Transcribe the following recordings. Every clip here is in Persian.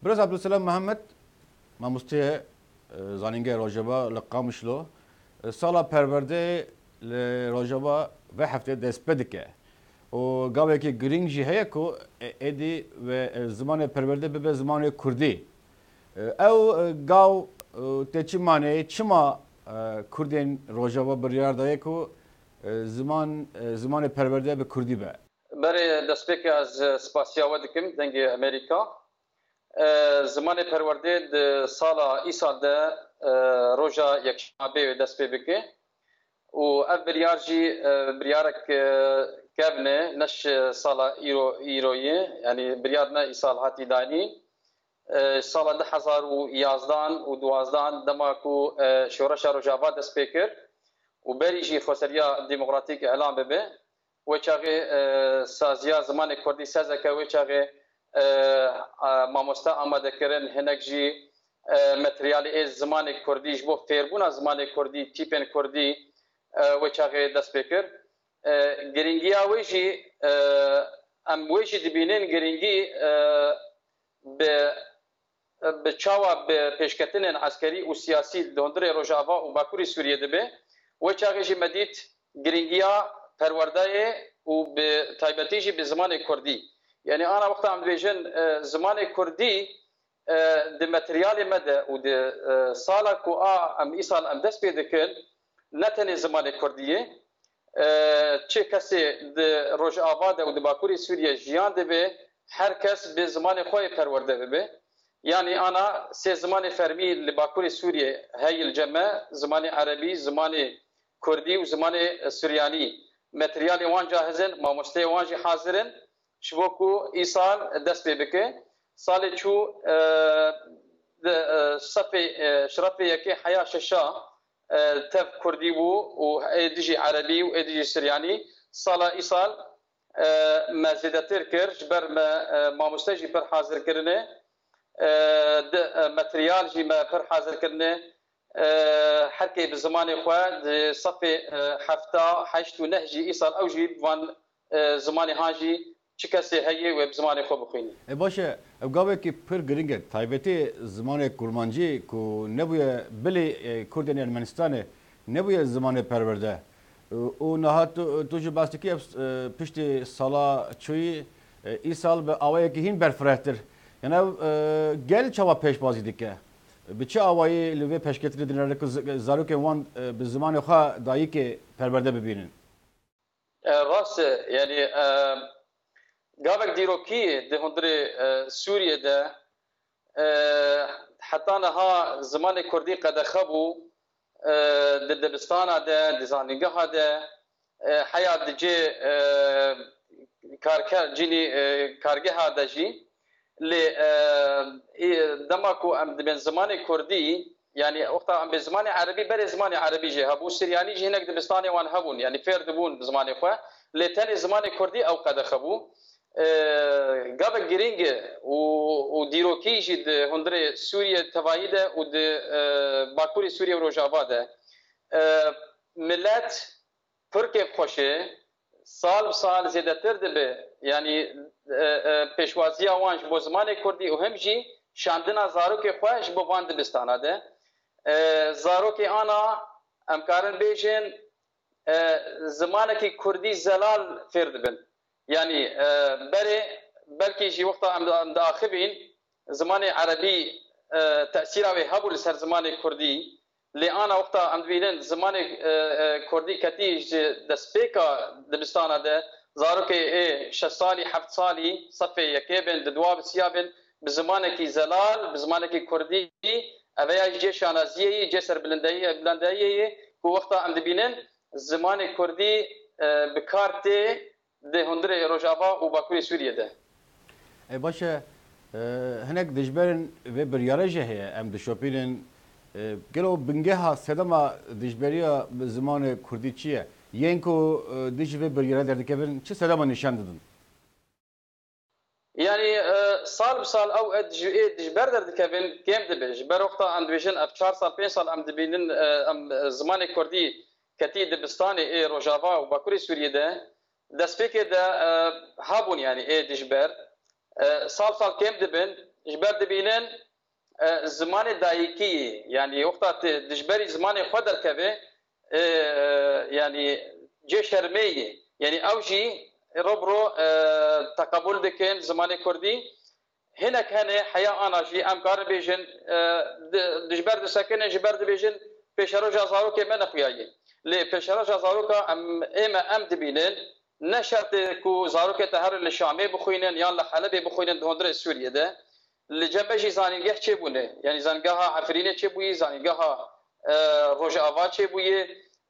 برز عبدالسلام محمد ماموسته زانینگه راجبا لقامشلو سالا پرورده راجبا و هفته دست بدکه و گاوی که گرینگ جی هیا کو ادی و زمان پرورده به زمان کردی او گاو تچی مانه چما کردین راجبا بریار دایه کو زمان پرورده به کردی به برای دست بکی از سپاسیا ودکم دنگ امریکا زمان پرورده سالا ای سال ده روژا یکشنبه دست بکی و اف بریار جی بریارک کبنه نش سالا ایرویه یعنی بریار نه ای سال هاتی دانی سالا 2011 و 2012 دماکو شورش روجاوا دست بکر و بری جی خسریا دموکراتیک اعلام ببه وچاغه سازیا زمان کردی سازکه وچاغه ماموستا آماده کردن هنگ جی متریال از زمان کردی جبو فیربونا زمان کردی تیپن کردی وچاغه دست بکر گرینگی آویجی ام ویجی دبینن گرینگی به چاوا به پیشکتن عسکری و سیاسی دندر روجاوا و باکوری سوریه دبه وچاغه جی مدید گرینگیا پرورده و به تایبتیجی به زمان کردی یعنی آن وقت هم بیشتر زمان کردی د متریال مده و د سالا کو ام ایسال ام دست پیدا کرد نتنی زمان کردیه چه کسی د روج آباد و د باکوری سوریه جیان دبه هر کس به زمان خوی پرورده ببه یعنی آنا سه زمان فرمی لباکوری سوریه هی الجمع زمان عربی زمان کردی و زمان سوریانی متریال وان جاهزن ماموسته وان جی حاضرن شبوکو ایسال دست بکه سال چو صفی شرفی یکی حیا ششا تف کردی بو و ادیجی عربی و ادیجی سریانی سال ایسال مزیدتر کرد بر ماموسته جی پر حاضر کرنه متریال جی پر حاضر کرنه هر کی به زمان خود صفی هفته هشت و نه جی ایسال اوجی وان زمان هاجی چه کسی هیه و زمان خو بخوینی باشه گاوی که پر گرینگه تایبتی زمان کرمانجی کو نبوی بلی کردن ارمنستانه نبوی زمان پرورده و نهات تو جو باستی که پشت سالا چوی ای سال به آوایی که هین برفرهتر یعنی گل چوا پیش بازی دیگه به چه آوایی لوی پیشکتری دیناره که زارو که وان به زمان خو دایی که پرورده ببینن راست یعنی گاوک دیروکی ده هندر سوریه ده حتی نها زمان کردی قد خبو ده دبستان ده دزانگاه ده حیات جه کارکر جینی کارگه ده جی لی دماکو ام دبن زمان کردی يعني وقتها ام بزمان عربي بر زمان عربي جه هبو سرياني جه هناك دبستاني وان هبون يعني فير دبون بزمان اخوا لتاني زمان كردي او قد خبو قابا جرينج وديروكي جد هندري سوريا تفايده ود باكوري سوريا وروجافا ده ملت تركيا خوشه سال بسال زيادتر دبه يعني پیشوازیا وانج بو زمان کردی و هم جی شاندنا زاروک خوش بو وان دبستانه ده زاروک آنا امکارن بیجن زمانکی کردی زلال فرد بن یعنی بره بلکی جی وقتا ام داخبین زمان عربی تأثیر او هبول سر زمان کردی لی آنا وقتا ام بینن زمان کردی کتی دسپیکا دبستانه ده زاروك ايه 6 سالي 7 سالي صفي يكيبن دواب سيابن بزمانك زلال بزمانك كردي ابيا جي شانازيه جسر بلنديه كو وقتا عند بينن زمان كردي بكارتي ده هندره روجافا وباكوري سوريا ده باشه هناك دجبرن و بريارجه هي ام دشوبينن گلو بنگها سدما دجبريا زمان كردي چيه ينكو ديش في بريرة دردكبرن چه سلام نشان دادن يعني سال بسال او دجبر دردكبن كم دبج بر وقتا عند بيجن اف 4 سال 5 سال ام دبينن ام زمان كردي كتي دبستاني اي روجافا وباكوري سوريا ده دسبيك ده هابون يعني اي دجبر سال كم دبن جبر دبینن زمان دایکی یعنی وقت دجبری زمان خودر کبه یعنی جه شرمی یعنی اوجی ربرو تقبل دکن زمان کردی هناك هنه حياة أنا جي أم كار بيجن دجبر دسكن جبر دبيجن بشرو جازارو كمان أخوياي لي بشرو جازارو كا أم دبينن نشرت كو زارو كتهر الشامي بخوينن يان لحلبي بخوينن دهندر سوريا ده اللي جنبه زانينجه چه بونه يعني زانگاها عفرینه چه بویی زانگاها روج آوا چه بویی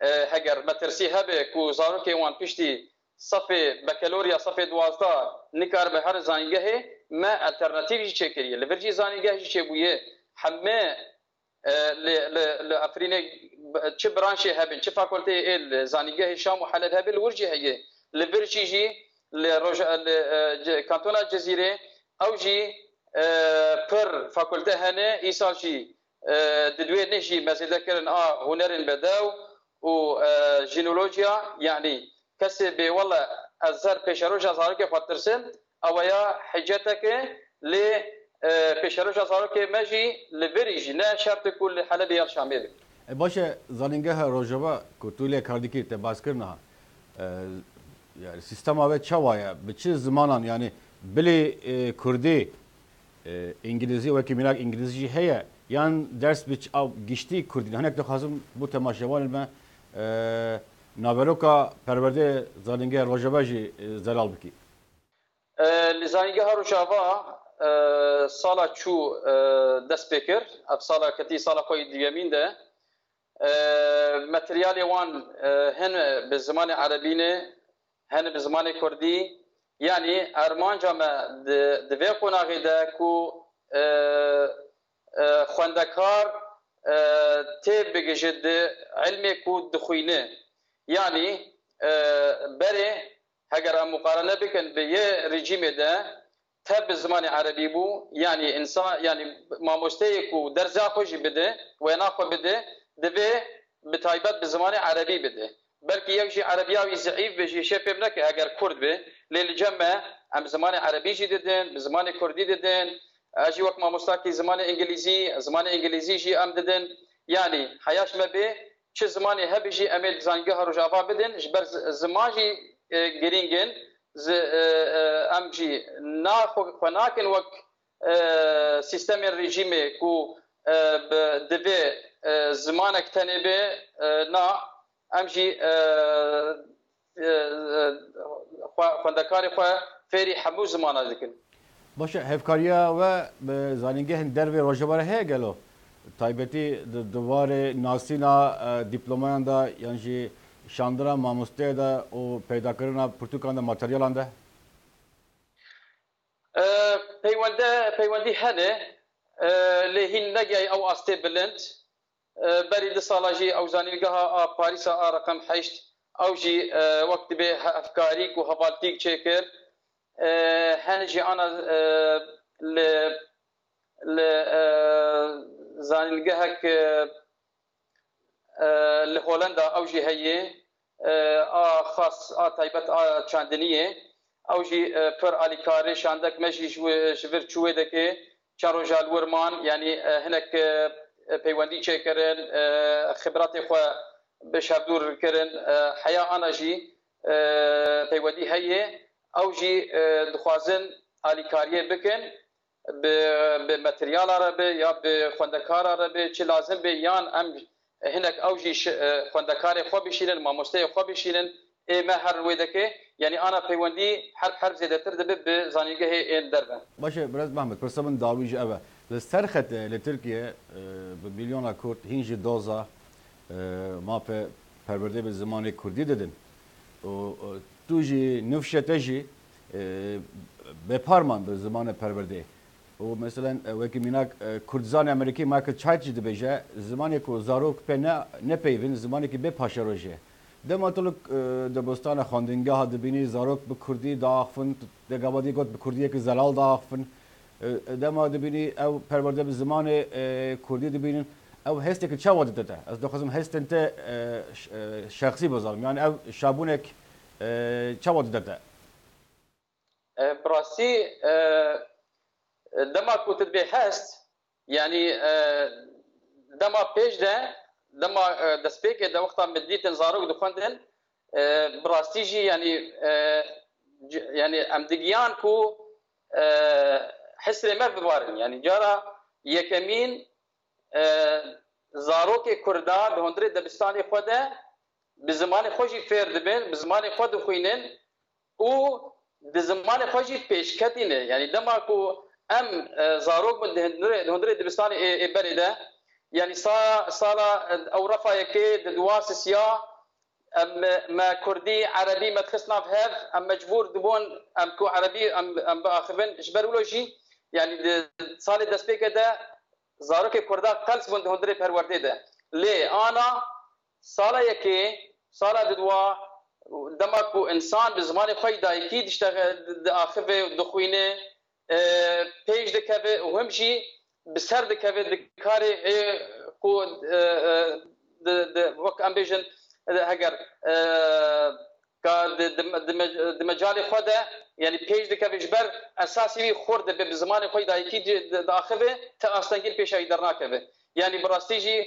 هگر مترسی هبه کو زارو که وان پشتی صفه بکالوریا صفه 12 نکار به هر زانگه ما الترناتیوی چه کریه لورجی زانگه چه بویی همه ل عفرینه چه برانشی هبن چه فاکولته ال زانگه شام و حلب هبل ورجی هي لورجی جی لروج کانتون الجزیره او جی پر فاکولته هنه ایسال جی ددوی نشی مسیده کرن هنرن بداو و جينولوجيا يعني كسب والله الزر بشروج زارك فترسن او يا حجتك ل بشروج زارك ماجي لفريج نا شرط كل حلبي الشامل باشه زانینگه روجوا کوتوله کاردیکی ته باز کرنا yani sistem ve çavaya biçi zamanan yani bili Kurdi İngilizce ve kiminak İngilizce heye yan ders biç av geçti Kurdin hanek de hazım bu temaşavan ilme naveroka perverde zalinge rojabaji zelal biki لزانگه روجوا سالا چو دست بکر اف سالا کتی سالا کوی دیامین ده ماتریال وان هن به زمان عربینه هن به زمان کردی یعنی ارمانجا ما دوی قناغی ده کو خواندکار تی بگجد علمی کو دخوینه یعنی بره اگر مقارنه بکن به یه رژیم ده تب زمان عربی بو یعنی انسان یعنی ماموسته کو درزا خوشی بده و ناخو بده دوی به تایبت به زمان عربی بده بلکه یک جی عربیاوی ضعیف بشی شپ نکه اگر کرد به لیل جمع هم زمان عربی جی ددن به زمان کردی ددن اجی وقت ماموستا کی زمان انگلیزی جی ام ددن یعنی حیاش مبه چه زمانی هبجی امل زنگه روجاوا بدن جبر زماجی گرینگن ام جی ناخو فناکن وقت سیستم رژیم کو دوی زمانك تنبه نا امشي خواندکاری خو فری حمو زمانه ذکر باشه هفکاریا و زانینگه در و روجباره هه گلو تایبتی دوار ناسینا دیپلومان دا یعنی شاندرا ماموسته دا و پیدا کردن پرتوکان دا ماتریالان دا پیوندی هنه لهین نگی او استه بلند بريد صالاجي او زانيلقاها باريس رقم 8 او جي وقت به افكاريك وهفالتيك تشيكر هنجي انا ل زانيلقاهك لهولندا او جي هي خاص تايبت چاندنيه او جي پر اليكاري شاندك ماشي شفر چويدك چاروجال ورمان يعني هناك پیوندی چه کردن خبرات خو به شبدور کردن حیا آن جی پیوندی هیه او جی دخوازن آلیکاریه بکن به متریال عربی یا به خواندکار عربی چه لازم به یان ام هناك او جی خواندکار خو بشینن ماموسته خو بشینن ما هر ویدکه یعنی آن پیوندی هر زیاده تر دبه به زانیگه این دربن باشه برز محمد پرسمن داویج اوه لسرخت لترکیه بمليون كرد هنج دوزا ما پرورده به زمان کردی دادن و توجی نفشه تجی به پارمان به زمان پرورده و مثلا وکی میناک کردزان امریکی مایکل چایچی دبیجه زمانی که زاروک په نه پیوین زمانی که به پاشروجه دماتلک دبستان خواندنگاه دبینی زاروک به کردی داخفن دگابادی گفت به کردی که زلال داخفن دما دبینی او پرورده به زمان کردی دبینن او هستی که چه وادی داده از دخوازم هست انت شخصی بزارم یعنی او شابونک چه وادی داده براسی دما کو تدبي هست يعني دما پیش ده دما دسبيك ده وقتا مديت زاروك دخندن براستيجي يعني امدگيان كو حسر مر ببارن يعني جارا يكمين زاروك كردا بهندري دبستاني خوده بزمان خوشي فير دبن بزمان خود خوينن و بزمان خوشي پیشکتینه يعني دما كو ام زاروك من هندري دبستاني بريده يعني صالا او رفايكي دواس سيا ام ما كردي عربي ما تخصنا في هاف ام مجبور دبون ام كو عربي ام باخبن اجبرولوجي يعني صالي دسبيك ده زاروك كردا قلس بند هندري پرورده ده لي انا صالا يكي صالا دوا دمكو انسان بزمان خوي دايكي دشتغل اخفه دخوينه پیج دکه وهمشي بسر دکه دکاری کو د وک امبيشن هاجر د مجال خدا يعني پیج دکه جبر اساسي خورد به زمان خوي دايكي داخله تا استنگير پیشای درناکه يعني براستيجي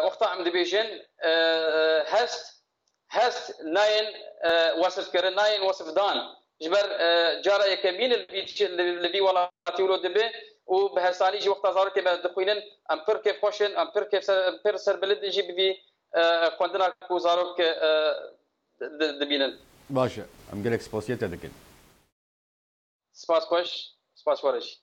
وقت عم دبيجن هست ناين وصف كرن ناين وصف دان جبر جارا يكمين اللي ولاتي ولو دبي وبهساني جي وقت زارك بدخوينن ام بر كيف خوشن ام بر كيف بر سر بلد جي بي كوندنا كو زاروك دبينن باشا ام قالك سباسيته دكن سپاس خوش سپاس ورش